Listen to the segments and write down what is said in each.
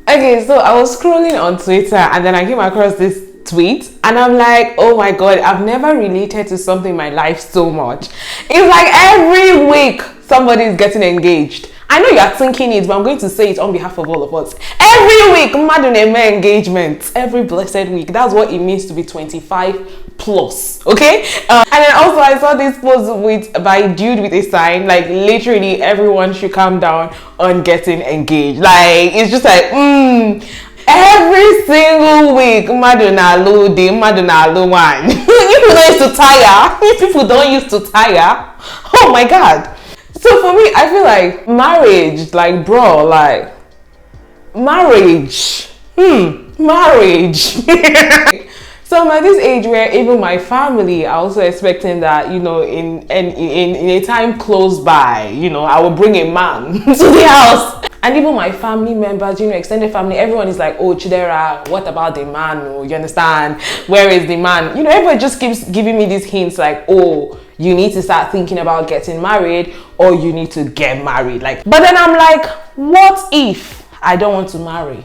Okay, so I was scrolling on Twitter and then I came across this tweet and I'm like, oh my god, I've never related to something in my life so much. It's like every week somebody is getting engaged. I know you are thinking it, but I'm going to say it on behalf of all of us. Every week, Maduneme engagement. Every blessed week. That's what it means to be 25 plus. Okay? And then also I saw this post by a dude with a sign, like literally everyone should calm down on getting engaged. Like, it's just like, every single week, Madonna day, Madonna one. People don't used to tire. People don't used to tire. Oh my god. So for me, I feel like marriage, like bro, like marriage. Marriage. So I'm at this age where even my family are also expecting that, you know, in a time close by, you know, I will bring a man to the house. And even my family members, you know, extended family, everyone is like, oh, Chidera, what about the man? Oh, you understand? Where is the man? You know, everybody just keeps giving me these hints like, oh, you need to start thinking about getting married or you need to get married. Like, but then I'm like, what if I don't want to marry?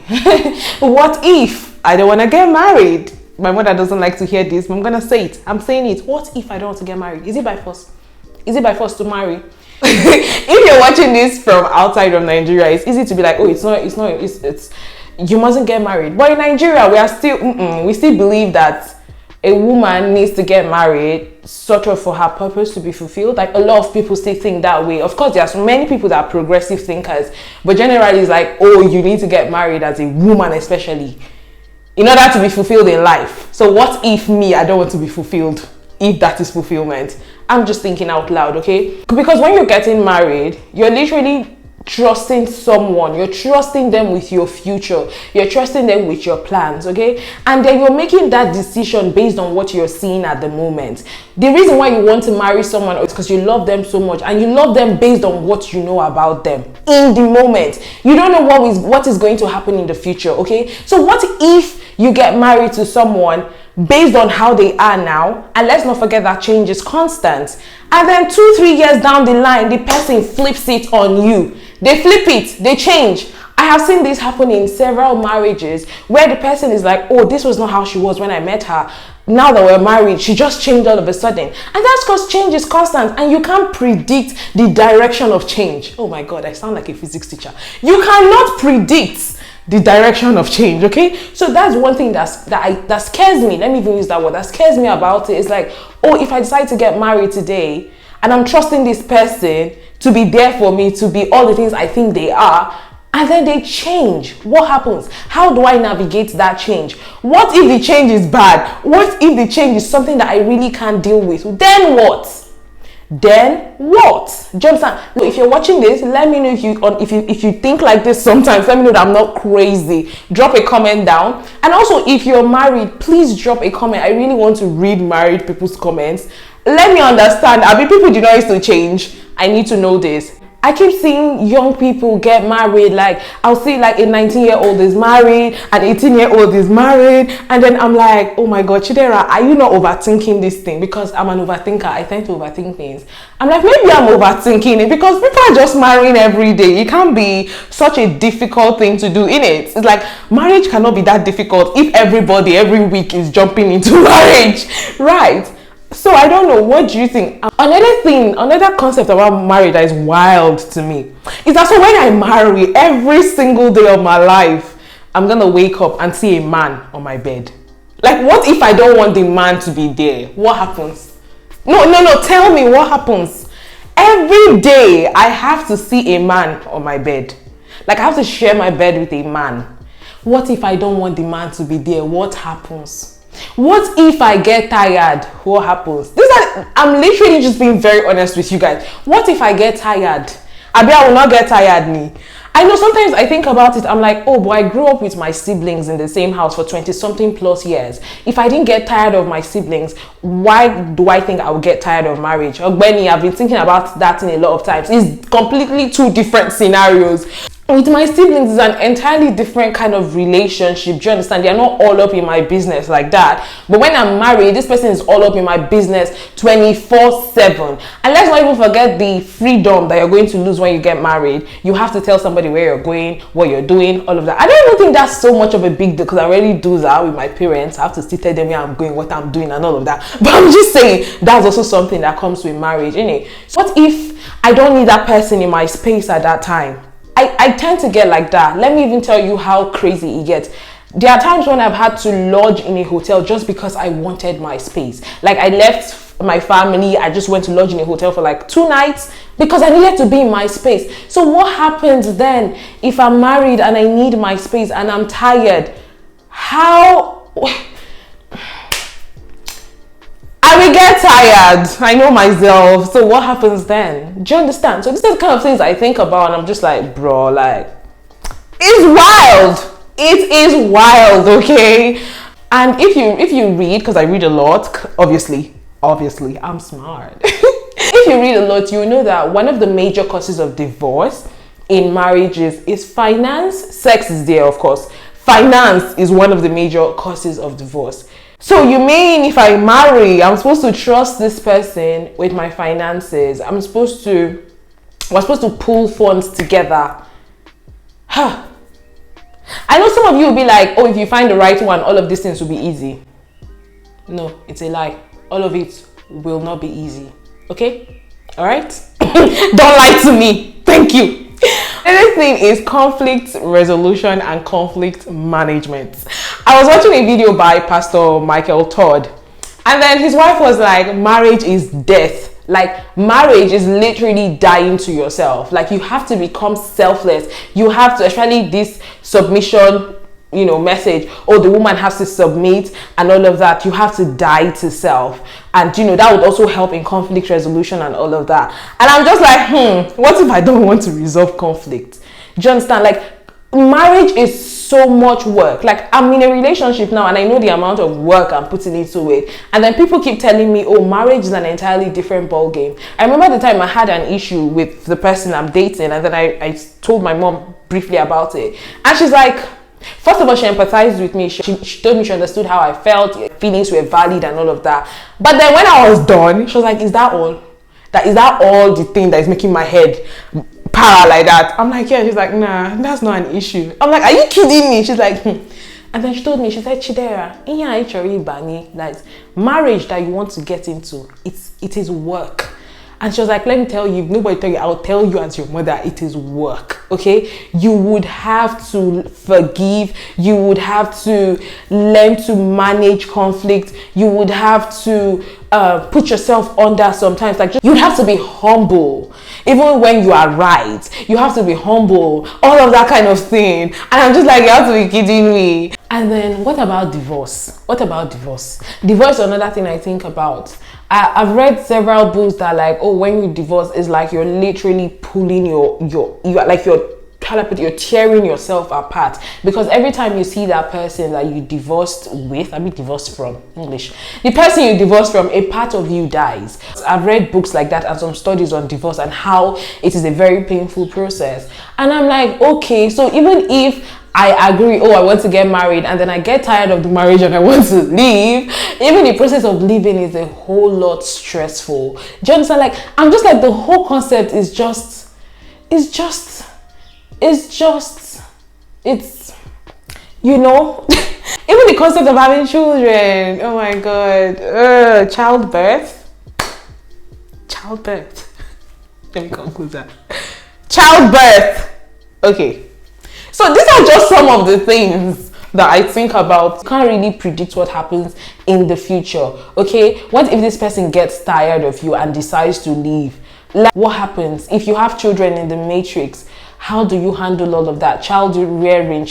What if I don't want to get married? My mother doesn't like to hear this, but I'm going to say it. I'm saying it. What if I don't want to get married? Is it by force? Is it by force to marry? If you're watching this from outside of Nigeria, it's easy to be like, oh, it's you mustn't get married. But in Nigeria, we are still, we still believe that a woman needs to get married sort of for her purpose to be fulfilled. Like a lot of people still think that way. Of course, there are so many people that are progressive thinkers, but generally it's like, oh, you need to get married as a woman, especially in order to be fulfilled in life. So what if me, I don't want to be fulfilled? If that is fulfillment. I'm just thinking out loud, okay? Because when you're getting married, you're literally trusting someone. You're trusting them with your future. You're trusting them with your plans, okay? And then you're making that decision based on what you're seeing at the moment. The reason why you want to marry someone is because you love them so much, and you love them based on what you know about them in the moment. You don't know what is going to happen in the future, okay? So what if you get married to someone based on how they are now, and let's not forget that change is constant, and then 2-3 years down the line the person flips it on you. They flip it, they change. I have seen this happen in several marriages where the person is like, oh, this was not how she was when I met her. Now that we're married, she just changed all of a sudden. And that's because change is constant and you can't predict the direction of change. Oh my god, I sound like a physics teacher. You cannot predict the direction of change, okay? So that's one thing that scares me. Let me even use that word. That scares me about it. It's like, oh, if I decide to get married today and I'm trusting this person to be there for me, to be all the things I think they are, and then they change, what happens? How do I navigate that change? What if the change is bad? What if the change is something that I really can't deal with? Then what? Then what? Do you understand? Look, if you're watching this, let me know if you think like this sometimes. Let me know that I'm not crazy. Drop a comment down. And also, if you're married, please drop a comment. I really want to read married people's comments. Let me understand. I mean, people do not used to change. I need to know this. I keep seeing young people get married. Like, I'll see like a 19-year-old is married, an 18-year-old is married, and then I'm like, oh my god, Chidera, are you not overthinking this thing? Because I'm an overthinker. I tend to overthink things. I'm like, maybe I'm overthinking it because people are just marrying every day. It can't be such a difficult thing to do, innit? It's like, marriage cannot be that difficult if everybody every week is jumping into marriage, right? So I don't know, what do you think? Another concept about marriage that is wild to me is that so when I marry, every single day of my life, I'm gonna wake up and see a man on my bed. Like, what if I don't want the man to be there? What happens? No, tell me what happens. Every day I have to see a man on my bed. Like, I have to share my bed with a man. What if I don't want the man to be there? What happens? What if I get tired? What happens? I'm literally just being very honest with you guys. What if I get tired? I will not get tired, me. I know sometimes I think about it, I'm like, oh, but I grew up with my siblings in the same house for 20-something plus years. If I didn't get tired of my siblings, why do I think I would get tired of marriage? Or Benny, I've been thinking about that in a lot of times. It's completely two different scenarios. With my siblings, it's an entirely different kind of relationship. Do you understand? They're not all up in my business like that. But when I'm married, this person is all up in my business 24/7. And let's not even forget the freedom that you're going to lose when you get married. You have to tell somebody where you're going, what you're doing, all of that. I don't even think that's so much of a big deal because I already do that with my parents. I have to still tell them where I'm going, what I'm doing, and all of that. But I'm just saying that's also something that comes with marriage, isn't it? So what if I don't need that person in my space at that time? I tend to get like that. Let me even tell you how crazy it gets. There are times when I've had to lodge in a hotel just because I wanted my space. Like I left my family, I just went to lodge in a hotel for like 2 nights because I needed to be in my space. So what happens then if I'm married and I need my space and I'm tired? How... I will get tired. I know myself. So what happens then? Do you understand? So these are the kind of things I think about and I'm just like, bro, like, it's wild. It is wild, okay? And if you read, because I read a lot, obviously, I'm smart. If you read a lot, you know that one of the major causes of divorce in marriages is finance. Sex is there, of course. Finance is one of the major causes of divorce. So you mean if I marry, I'm supposed to trust this person with my finances? We're supposed to pool funds together. Huh. I know some of you will be like, oh, if you find the right one, all of these things will be easy. No, it's a lie. All of it will not be easy. Okay? All right? Don't lie to me. Thank you. Another thing is conflict resolution and conflict management. I was watching a video by Pastor Michael Todd, and then his wife was like, marriage is death. Like marriage is literally dying to yourself. Like you have to become selfless. You have to, especially this submission, message, oh, the woman has to submit and all of that. You have to die to self. And that would also help in conflict resolution and all of that. And I'm just like, what if I don't want to resolve conflict? Do you understand? Like marriage is so much work. Like I'm in a relationship now and I know the amount of work I'm putting into it. And then people keep telling me, oh, marriage is an entirely different ball game. I remember the time I had an issue with the person I'm dating, and then I told my mom briefly about it. And she's like, first of all, she empathized with me. She told me she understood how I felt, feelings were valid and all of that. But then when I was done, she was like, is that all? Is that all the thing that is making my head para like that? I'm like, yeah. She's like, nah, that's not an issue. I'm like, are you kidding me? She's like, And then she told me, she said, Chidera, like marriage that you want to get into, it is work. And she was like, let me tell you, if nobody tell you, I'll tell you as your mother, it is work, okay? You would have to forgive. You would have to learn to manage conflict. You would have to put yourself under sometimes. Like you'd have to be humble. Even when you are right, you have to be humble. All of that kind of thing. And I'm just like, you have to be kidding me. And then what about divorce? What about divorce? Divorce is another thing I think about. I've read several books that like, oh, when you divorce, it's like you're literally pulling you're tearing yourself apart, because every time you see that person that you divorced from, the person you divorced from, a part of you dies. I've read books like that and some studies on divorce and how it is a very painful process. And I'm like, okay, so even if I agree, oh, I want to get married, and then I get tired of the marriage and I want to leave, even the process of leaving is a whole lot stressful. Do you understand? Like, I'm just like, the whole concept is even the concept of having children, oh my god, childbirth, let me come closer, childbirth, okay. So these are just some of the things that I think about. You can't really predict what happens in the future, okay? What if this person gets tired of you and decides to leave? Like, what happens if you have children in the matrix? How do you handle all of that? Childbearing.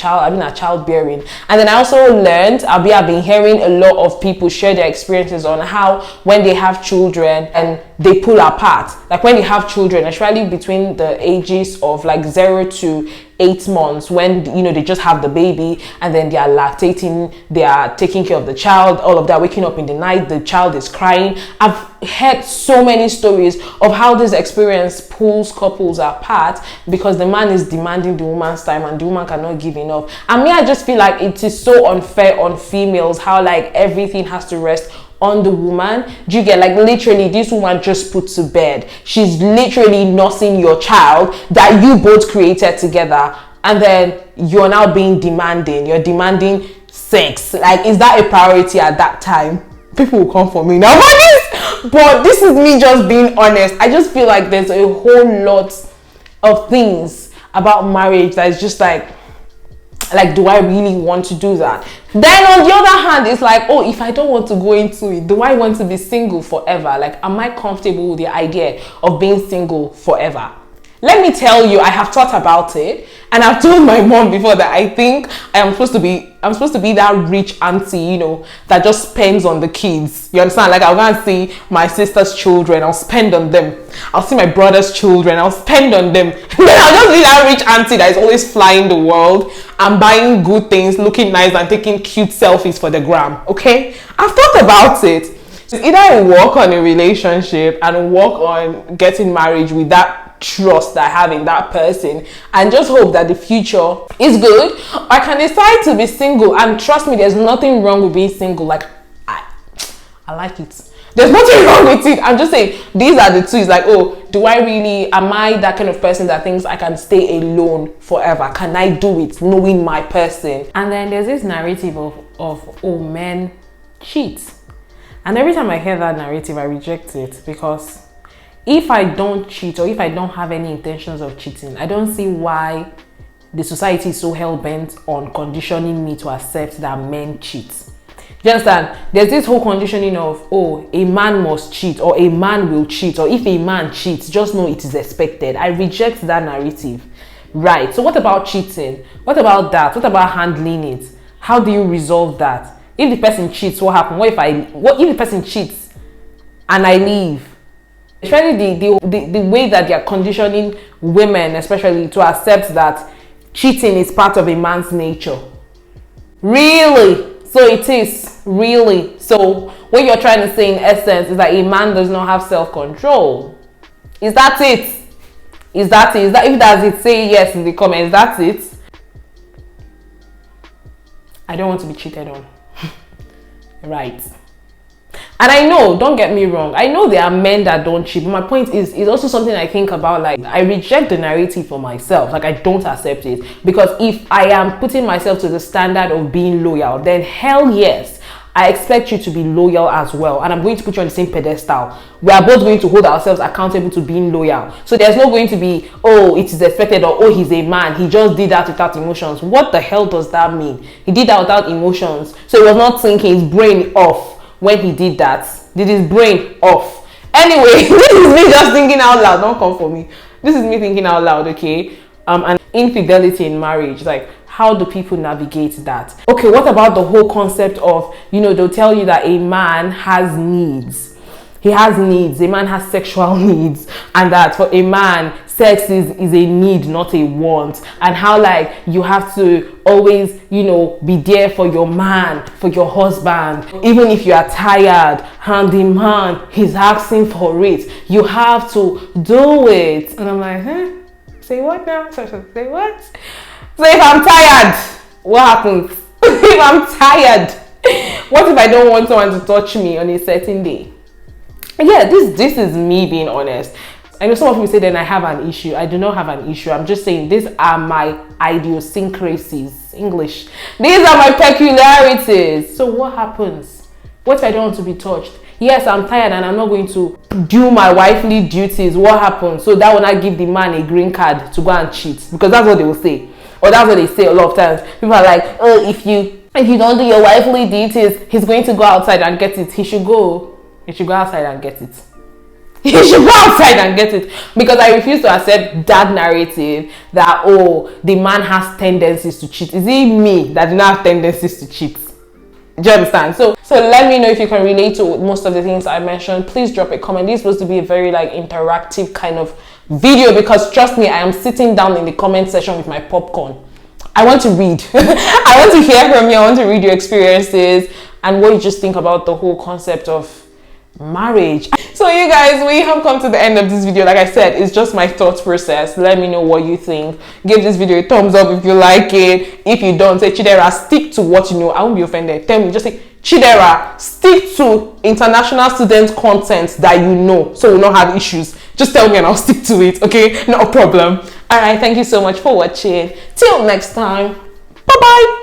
And then I also learned, I've been hearing a lot of people share their experiences on how when they have children and they pull apart. Like when they have children, especially between the ages of like 0 to 8 months when, you know, they just have the baby, and then they are lactating, they are taking care of the child, all of that, waking up in the night, the child is crying. I've heard so many stories of how this experience pulls couples apart because the man is demanding the woman's time and the woman cannot give enough. And me, I just feel like it is so unfair on females, how like everything has to rest on the woman. Do you get, like, literally this woman just put to bed, she's literally nursing your child that you both created together, and then you're now being demanding, you're demanding sex. Like, is that a priority at that time? People will come for me now for this, but this is me just being honest. I just feel like there's a whole lot of things about marriage that is just like, do I really want to do that? Then on the other hand, it's like, oh, if I don't want to go into it, do I want to be single forever? Like, am I comfortable with the idea of being single forever? Let me tell you, I have thought about it, and I've told my mom before that I think I'm supposed to be that rich auntie, you know, that just spends on the kids. You understand? Like, I'll go and see my sister's children, I'll spend on them. I'll see my brother's children, I'll spend on them. Then I'll just be that rich auntie that is always flying the world and buying good things, looking nice, and taking cute selfies for the gram. Okay? I've thought about it. So either I work on a relationship and work on getting married with that trust that I have in that person and just hope that the future is good, or I can decide to be single. And trust me, there's nothing wrong with being single. Like, I like it. There's nothing wrong with it. I'm just saying, these are the two. It's like, oh, am I that kind of person that thinks I can stay alone forever? Can I do it knowing my person? And then there's this narrative of oh, men cheat. And every time I hear that narrative, I reject it, because if I don't cheat, or if I don't have any intentions of cheating, I don't see why the society is so hell-bent on conditioning me to accept that men cheat. Do you understand? There's this whole conditioning of, oh, a man must cheat, or a man will cheat, or if a man cheats, just know it is expected. I reject that narrative. Right. So what about cheating? What about that? What about handling it? How do you resolve that? If the person cheats, what happens? What if the person cheats and I leave? Especially the way that they are conditioning women, especially, to accept that cheating is part of a man's nature. Really? So it is, really. So what you're trying to say in essence is that a man does not have self-control. Is that it? Is that it? If does it, say yes in the comments. That's it. I don't want to be cheated on. Right. And I know, don't get me wrong, I know there are men that don't cheat, but my point is also something I think about. Like, I reject the narrative for myself. Like, I don't accept it, because if I am putting myself to the standard of being loyal, then hell yes, I expect you to be loyal as well, and I'm going to put you on the same pedestal. We are both going to hold ourselves accountable to being loyal. So there's not going to be, oh, it is expected, or oh, he's a man, he just did that without emotions. What the hell does that mean? He did that without emotions, so he was not thinking, his brain off when he did that. Did his brain off? Anyway, this is me just thinking out loud. Don't come for me. This is me thinking out loud, okay? And infidelity in marriage, like, how do people navigate that? Okay, what about the whole concept of, you know, they'll tell you that a man has needs. He has needs. A man has sexual needs, and that for a man, sex is a need, not a want. And how, like, you have to always, you know, be there for your man, for your husband. Even if you are tired, and the man, he's asking for it, you have to do it. And I'm like, huh? Say what now? Say what? So if I'm tired, what happens? If I'm tired, what if I don't want someone to touch me on a certain day? Yeah, this is me being honest. I know some of you say then I have an issue. I do not have an issue. I'm just saying these are my idiosyncrasies. English. These are my peculiarities. So what happens? What if I don't want to be touched? Yes, I'm tired and I'm not going to do my wifely duties. What happens? So that will not give the man a green card to go and cheat, because that's what they will say. Or that's what they say a lot of times. People are like, oh, if you don't do your wifely duties, he's going to go outside and get it. He should go outside and get it. He should go outside and get it. Because I refuse to accept that narrative that, oh, the man has tendencies to cheat. Is it me that do not have tendencies to cheat? Do you understand? So let me know if you can relate to most of the things I mentioned. Please drop a comment. This is supposed to be a very, like, interactive kind of video, because trust me, I am sitting down in the comment section with my popcorn. I want to read. I want to hear from you. I want to read your experiences and what you just think about the whole concept of marriage. So you guys, we have come to the end of this video. Like I said, it's just my thought process. Let me know what you think. Give this video a thumbs up if you like it. If you don't, say, Chidera, stick to what you know. I won't be offended. Tell me, just say, Chidera, stick to international student content that you know, so we'll not have issues. Just tell me and I'll stick to it, okay? No problem. All right, thank you so much for watching. Till next time, bye bye.